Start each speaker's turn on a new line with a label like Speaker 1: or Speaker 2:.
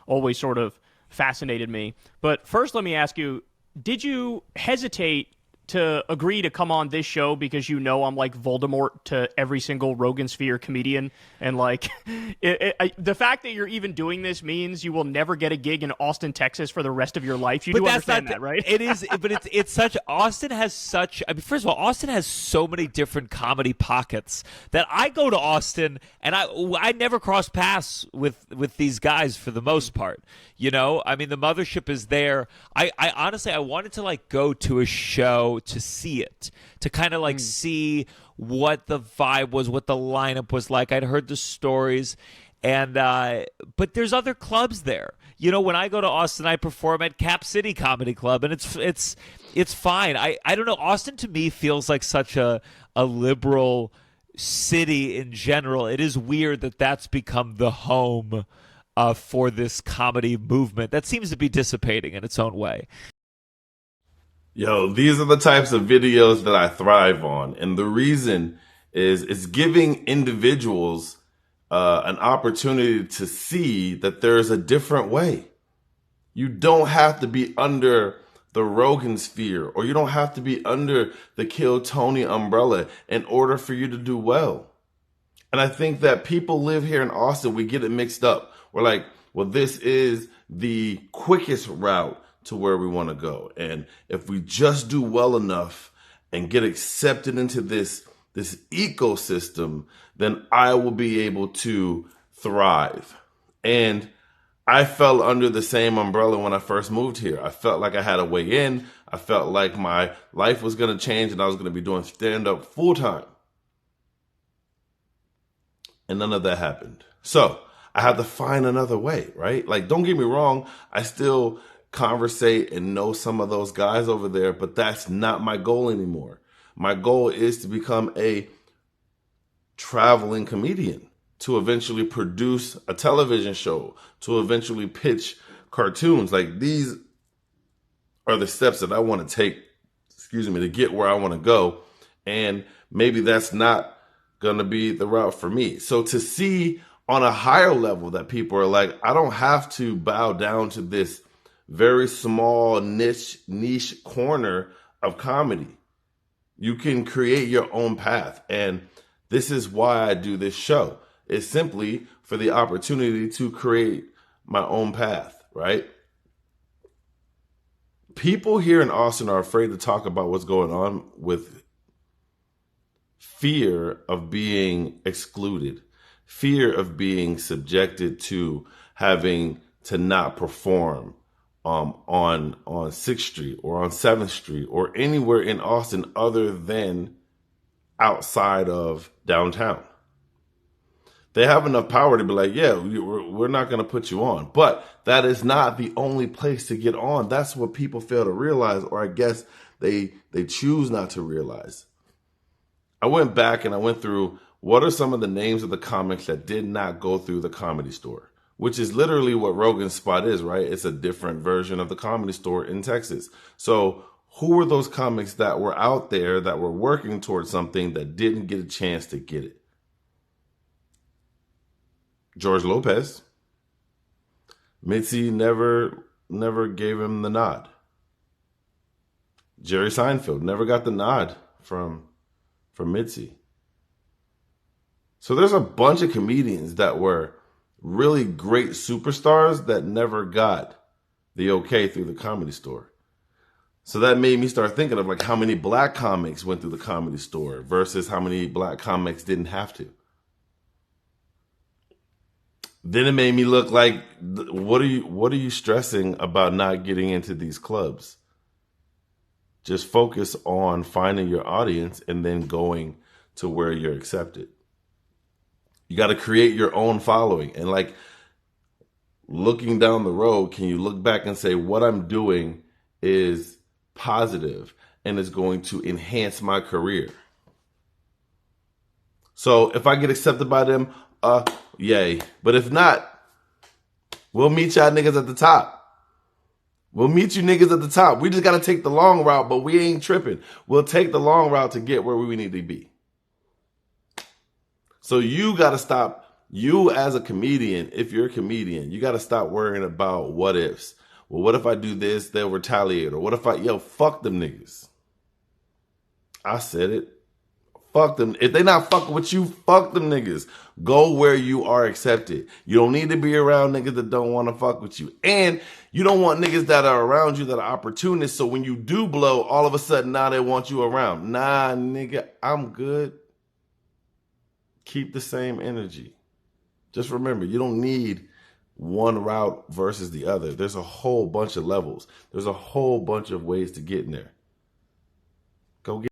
Speaker 1: always sort of fascinated me. But first, let me ask you, did you hesitate to agree to come on this show because you know I'm like Voldemort to every single Rogan Sphere comedian, and like the fact that you're even doing this means you will never get a gig in Austin, Texas for the rest of your life. You do understand that, right?
Speaker 2: It is, but it's such. Austin has such. I mean, first of all, Austin has so many different comedy pockets that I go to Austin and I never cross paths with these guys for the most part. You know, I mean, the mothership is there. I honestly, I wanted to like go to a show to see it, to kind of like see what the vibe was, what the lineup was like. I'd heard the stories, and but there's other clubs there. You know, when I go to Austin, I perform at Cap City Comedy Club, and it's fine. I don't know. Austin to me feels like such a liberal city in general. It is weird that that's become the home for this comedy movement that seems to be dissipating in its own way.
Speaker 3: Yo, these are the types of videos that I thrive on. And the reason is it's giving individuals an opportunity to see that there's a different way. You don't have to be under the Rogan sphere, or you don't have to be under the Kill Tony umbrella in order for you to do well. And I think that people live here in Austin, we get it mixed up. We're like, well, this is the quickest route to where we want to go. And if we just do well enough and get accepted into this ecosystem, then I will be able to thrive. And I fell under the same umbrella when I first moved here. I felt like I had a way in. I felt like my life was going to change and I was going to be doing stand-up full time. And none of that happened. So I had to find another way, right? Like, don't get me wrong. I still conversate and know some of those guys over there, but that's not my goal anymore. My goal is to become a traveling comedian, to eventually produce a television show, to eventually pitch cartoons. Like, these are the steps that I want to take, to get where I want to go. And maybe that's not going to be the route for me. So to see on a higher level that people are like, I don't have to bow down to this very small niche corner of comedy. You can create your own path. And this is why I do this show. It's simply for the opportunity to create my own path, right? People here in Austin are afraid to talk about what's going on with fear of being excluded, fear of being subjected to having to not perform on 6th Street or on 7th Street or anywhere in Austin other than outside of downtown. They have enough power to be like, yeah, we're not going to put you on. But that is not the only place to get on. That's what people fail to realize, or I guess they choose not to realize. I went back and I went through what are some of the names of the comics that did not go through the Comedy Store, which is literally what Rogan's spot is, right? It's a different version of the Comedy Store in Texas. So who were those comics that were out there that were working towards something that didn't get a chance to get it? George Lopez. Mitzi never gave him the nod. Jerry Seinfeld never got the nod from Mitzi. So there's a bunch of comedians that were really great superstars that never got the okay through the Comedy Store. So that made me start thinking of like how many black comics went through the Comedy Store versus how many black comics didn't have to. Then it made me look like, what are you stressing about not getting into these clubs? Just focus on finding your audience and then going to where you're accepted. You got to create your own following. And like looking down the road, can you look back and say, what I'm doing is positive and is going to enhance my career? So if I get accepted by them, yay. But if not, we'll meet y'all niggas at the top. We'll meet you niggas at the top. We just got to take the long route, but we ain't tripping. We'll take the long route to get where we need to be. So you got to stop you as a comedian, if you're a comedian, you got to stop worrying about what ifs. Well, what if I do this? They'll retaliate. Or what if fuck them niggas. I said it. Fuck them. If they not fucking with you, fuck them niggas. Go where you are accepted. You don't need to be around niggas that don't want to fuck with you. And you don't want niggas that are around you that are opportunists. So when you do blow, all of a sudden now they want you around. Nah, nigga, I'm good. Keep the same energy. Just remember, you don't need one route versus the other. There's a whole bunch of levels. There's a whole bunch of ways to get in there. Go get